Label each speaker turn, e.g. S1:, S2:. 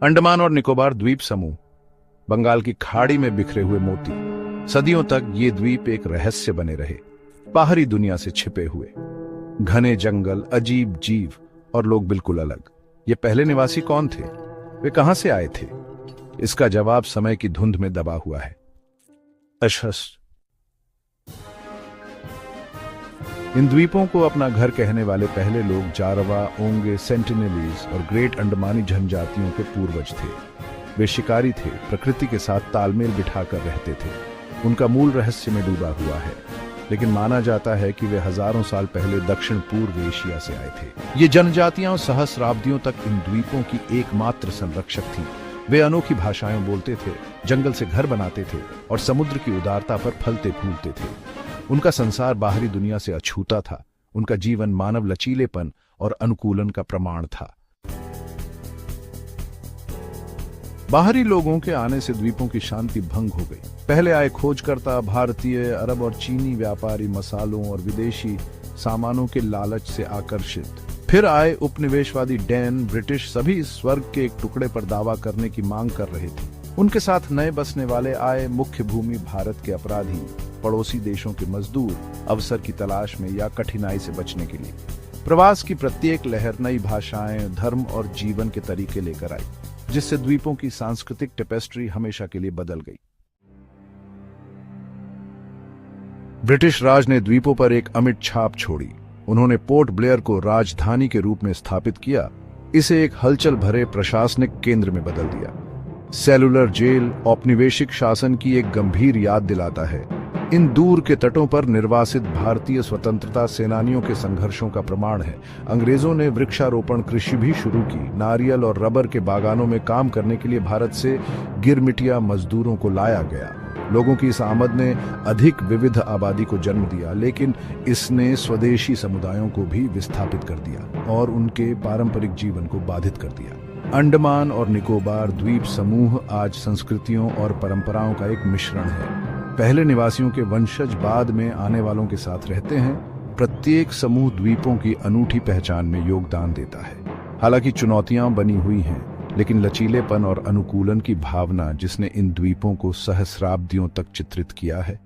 S1: अंडमान और निकोबार द्वीप समूह बंगाल की खाड़ी में बिखरे हुए मोती। सदियों तक ये द्वीप एक रहस्य बने रहे, बाहरी दुनिया से छिपे हुए। घने जंगल, अजीब जीव और लोग बिल्कुल अलग। ये पहले निवासी कौन थे? वे कहां से आए थे? इसका जवाब समय की धुंध में दबा हुआ है। इन द्वीपों को अपना घर कहने वाले पहले लोग जारवा, ओंगे, सेंटिनेलीज और ग्रेट अंडमानी जनजातियों के पूर्वज थे। वे शिकारी थे, प्रकृति के साथ तालमेल बिठाकर रहते थे। उनका मूल रहस्य में डूबा हुआ है, लेकिन माना जाता है कि वे हजारों साल पहले दक्षिण पूर्व एशिया से आए थे। ये जनजातियां सहस्राब्दियों तक इन द्वीपों की एकमात्र संरक्षक थीं। वे अनोखी भाषाएं बोलते थे, जंगल से घर बनाते थे और समुद्र की उदारता पर फलते फूलते थे। उनका संसार बाहरी दुनिया से अछूता था। उनका जीवन मानव लचीलेपन और अनुकूलन का प्रमाण था। बाहरी लोगों के आने से द्वीपों की शांति भंग हो गई। पहले आए खोजकर्ता भारतीय, अरब और चीनी व्यापारी मसालों और विदेशी सामानों के लालच से आकर्षित। फिर आए उपनिवेशवादी डैन, ब्रिटिश, सभी स्वर्ग के एक टुकड़े पर दावा करने की मांग कर रहे थे। उनके साथ नए बसने वाले आए, मुख्य भूमि भारत के अपराधी, पड़ोसी देशों के मजदूर, अवसर की तलाश में या कठिनाई से बचने के लिए। प्रवास की प्रत्येक लहर नई भाषाएं, धर्म और जीवन के तरीके लेकर आई, जिससे द्वीपों की सांस्कृतिक टेपेस्ट्री हमेशा के लिए बदल गई। ब्रिटिश राज ने द्वीपों पर एक अमिट छाप छोड़ी। उन्होंने पोर्ट ब्लेयर को राजधानी के रूप में स्थापित किया, इसे एक हलचल भरे प्रशासनिक केंद्र में बदल दिया। सेलुलर जेल औपनिवेशिक शासन की एक गंभीर याद दिलाता है। इन दूर के तटों पर निर्वासित भारतीय स्वतंत्रता सेनानियों के संघर्षों का प्रमाण है। अंग्रेजों ने वृक्षारोपण कृषि भी शुरू की। नारियल और रबर के बागानों में काम करने के लिए भारत से गिरमिटिया मजदूरों को लाया गया। लोगों की इस आमद ने अधिक विविध आबादी को जन्म दिया, लेकिन इसने स्वदेशी समुदायों को भी विस्थापित कर दिया और उनके पारंपरिक जीवन को बाधित कर दिया। अंडमान और निकोबार द्वीप समूह आज संस्कृतियों और परंपराओं का एक मिश्रण है। पहले निवासियों के वंशज बाद में आने वालों के साथ रहते हैं। प्रत्येक समूह द्वीपों की अनूठी पहचान में योगदान देता है। हालांकि चुनौतियां बनी हुई हैं, लेकिन लचीलेपन और अनुकूलन की भावना जिसने इन द्वीपों को सहस्राब्दियों तक चित्रित किया है,